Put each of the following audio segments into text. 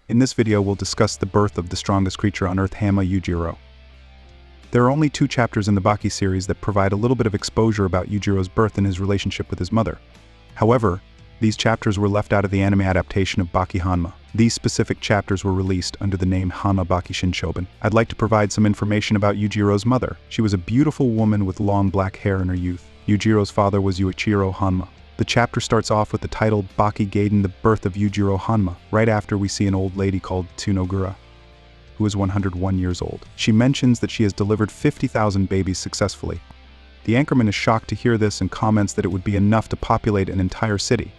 In this video, we'll discuss the birth of the strongest creature on Earth, Hanma Yujiro. There are only 2 chapters in the Baki series that provide a little bit of exposure about Yujiro's birth and his relationship with his mother. However, these chapters were left out of the anime adaptation of Baki Hanma. These specific chapters were released under the name Hanma Baki Shinshoben. I'd like to provide some information about Yujiro's mother. She was a beautiful woman with long black hair in her youth. Yujiro's father was Yujiro Hanma. The chapter starts off with the title Baki Gaiden, the Birth of Yujiro Hanma. Right after, we see an old lady called Tsunogura, who is 101 years old. She mentions that she has delivered 50,000 babies successfully. The anchorman is shocked to hear this and comments that it would be enough to populate an entire city.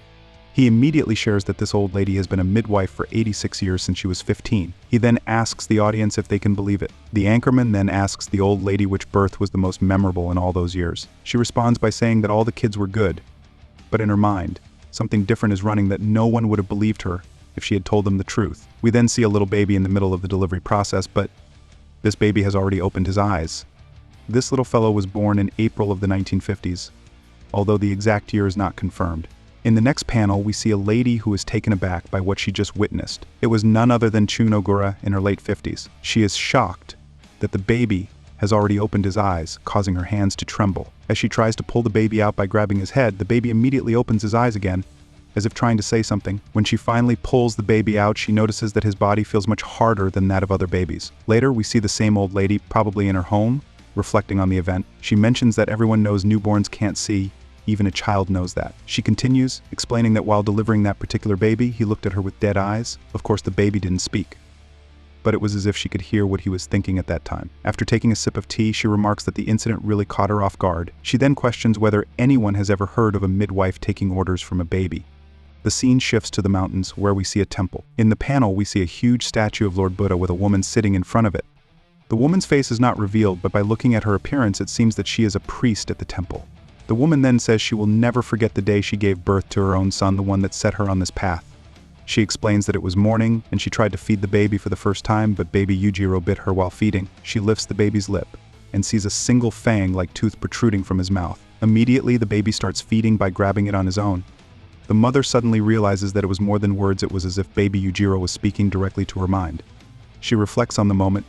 He immediately shares that this old lady has been a midwife for 86 years since she was 15. He then asks the audience if they can believe it. The anchorman then asks the old lady which birth was the most memorable in all those years. She responds by saying that all the kids were good, but in her mind, something different is running that no one would have believed her if she had told them the truth. We then see a little baby in the middle of the delivery process, but this baby has already opened his eyes. This little fellow was born in April of the 1950s, although the exact year is not confirmed. In the next panel, we see a lady who is taken aback by what she just witnessed. It was none other than Tsunogura in her late 50s. She is shocked that the baby has already opened his eyes, causing her hands to tremble. As she tries to pull the baby out by grabbing his head, the baby immediately opens his eyes again, as if trying to say something. When she finally pulls the baby out, she notices that his body feels much harder than that of other babies. Later, we see the same old lady, probably in her home, reflecting on the event. She mentions that everyone knows newborns can't see. Even a child knows that. She continues, explaining that while delivering that particular baby, he looked at her with dead eyes. Of course, the baby didn't speak, but it was as if she could hear what he was thinking at that time. After taking a sip of tea, she remarks that the incident really caught her off guard. She then questions whether anyone has ever heard of a midwife taking orders from a baby. The scene shifts to the mountains, where we see a temple. In the panel, we see a huge statue of Lord Buddha with a woman sitting in front of it. The woman's face is not revealed, but by looking at her appearance, it seems that she is a priest at the temple. The woman then says she will never forget the day she gave birth to her own son, the one that set her on this path. She explains that it was morning, and she tried to feed the baby for the first time, but baby Yujiro bit her while feeding. She lifts the baby's lip and sees a single fang-like tooth protruding from his mouth. Immediately, the baby starts feeding by grabbing it on his own. The mother suddenly realizes that it was more than words. It was as if baby Yujiro was speaking directly to her mind. She reflects on the moment,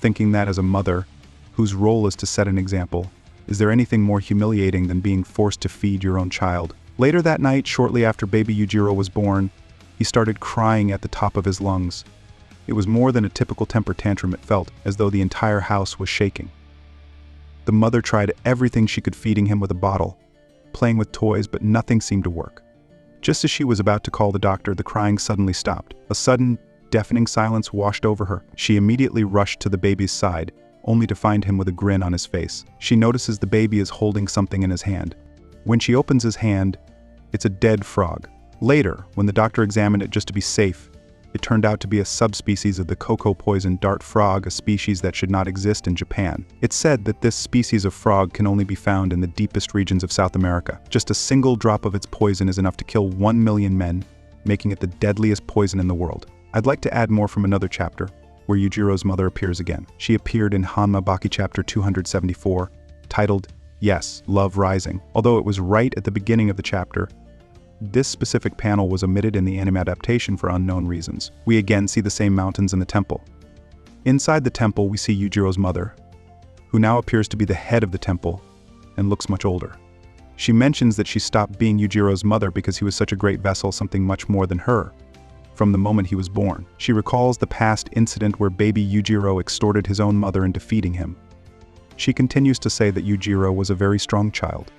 thinking that as a mother, whose role is to set an example, is there anything more humiliating than being forced to feed your own child? Later that night, shortly after baby Yujiro was born, he started crying at the top of his lungs. It was more than a typical temper tantrum. It felt as though the entire house was shaking. The mother tried everything she could, feeding him with a bottle, playing with toys, but nothing seemed to work. Just as she was about to call the doctor, the crying suddenly stopped. A sudden, deafening silence washed over her. She immediately rushed to the baby's side, only to find him with a grin on his face. She notices the baby is holding something in his hand. When she opens his hand, it's a dead frog. Later, when the doctor examined it just to be safe, it turned out to be a subspecies of the cocoa poison dart frog, a species that should not exist in Japan. It's said that this species of frog can only be found in the deepest regions of South America. Just a single drop of its poison is enough to kill 1 million men, making it the deadliest poison in the world. I'd like to add more from another chapter, where Yujiro's mother appears again. She appeared in Hanma Baki chapter 274, titled, Yes, Love Rising. Although it was right at the beginning of the chapter, this specific panel was omitted in the anime adaptation for unknown reasons. We again see the same mountains in the temple. Inside the temple, we see Yujiro's mother, who now appears to be the head of the temple and looks much older. She mentions that she stopped being Yujiro's mother because he was such a great vessel, something much more than her, from the moment he was born. She recalls the past incident where baby Yujiro extorted his own mother into feeding him. She continues to say that Yujiro was a very strong child,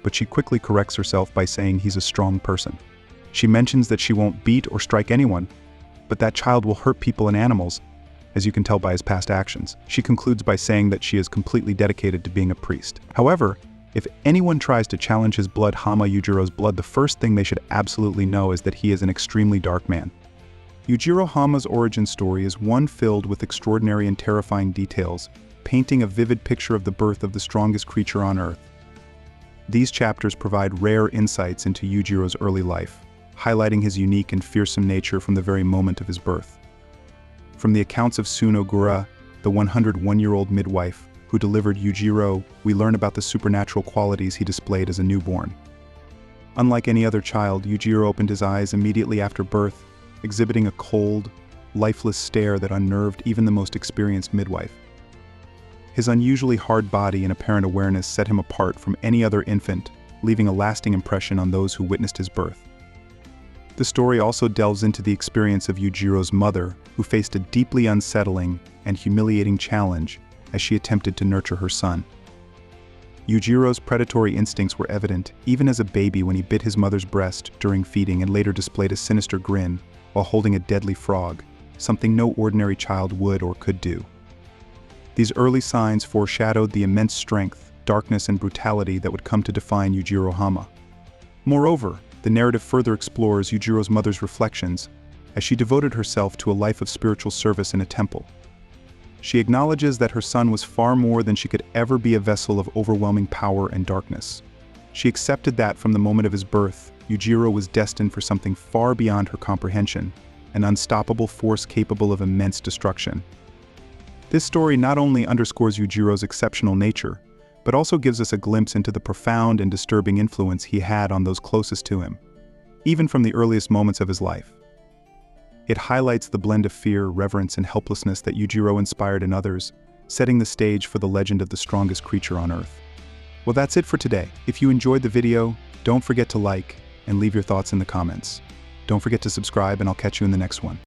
but she quickly corrects herself by saying he's a strong person. She mentions that she won't beat or strike anyone, but that child will hurt people and animals, as you can tell by his past actions. She concludes by saying that she is completely dedicated to being a priest. However, if anyone tries to challenge his blood, Hanma Yujiro's blood, the first thing they should absolutely know is that he is an extremely dark man. Yujiro Hanma's origin story is one filled with extraordinary and terrifying details, painting a vivid picture of the birth of the strongest creature on Earth. These chapters provide rare insights into Yujiro's early life, highlighting his unique and fearsome nature from the very moment of his birth. From the accounts of Tsunogura, the 101-year-old midwife, who delivered Yujiro, we learn about the supernatural qualities he displayed as a newborn. Unlike any other child, Yujiro opened his eyes immediately after birth, exhibiting a cold, lifeless stare that unnerved even the most experienced midwife. His unusually hard body and apparent awareness set him apart from any other infant, leaving a lasting impression on those who witnessed his birth. The story also delves into the experience of Yujiro's mother, who faced a deeply unsettling and humiliating challenge as she attempted to nurture her son. Yujiro's predatory instincts were evident even as a baby when he bit his mother's breast during feeding and later displayed a sinister grin while holding a deadly frog, something no ordinary child would or could do. These early signs foreshadowed the immense strength, darkness, and brutality that would come to define Yujiro Hanma. Moreover, the narrative further explores Yujiro's mother's reflections as she devoted herself to a life of spiritual service in a temple. She acknowledges that her son was far more than she could ever be, a vessel of overwhelming power and darkness. She accepted that from the moment of his birth, Yujiro was destined for something far beyond her comprehension, an unstoppable force capable of immense destruction. This story not only underscores Yujiro's exceptional nature, but also gives us a glimpse into the profound and disturbing influence he had on those closest to him, even from the earliest moments of his life. It highlights the blend of fear, reverence, and helplessness that Yujiro inspired in others, setting the stage for the legend of the strongest creature on Earth. Well, that's it for today. If you enjoyed the video, don't forget to like and leave your thoughts in the comments. Don't forget to subscribe, and I'll catch you in the next one.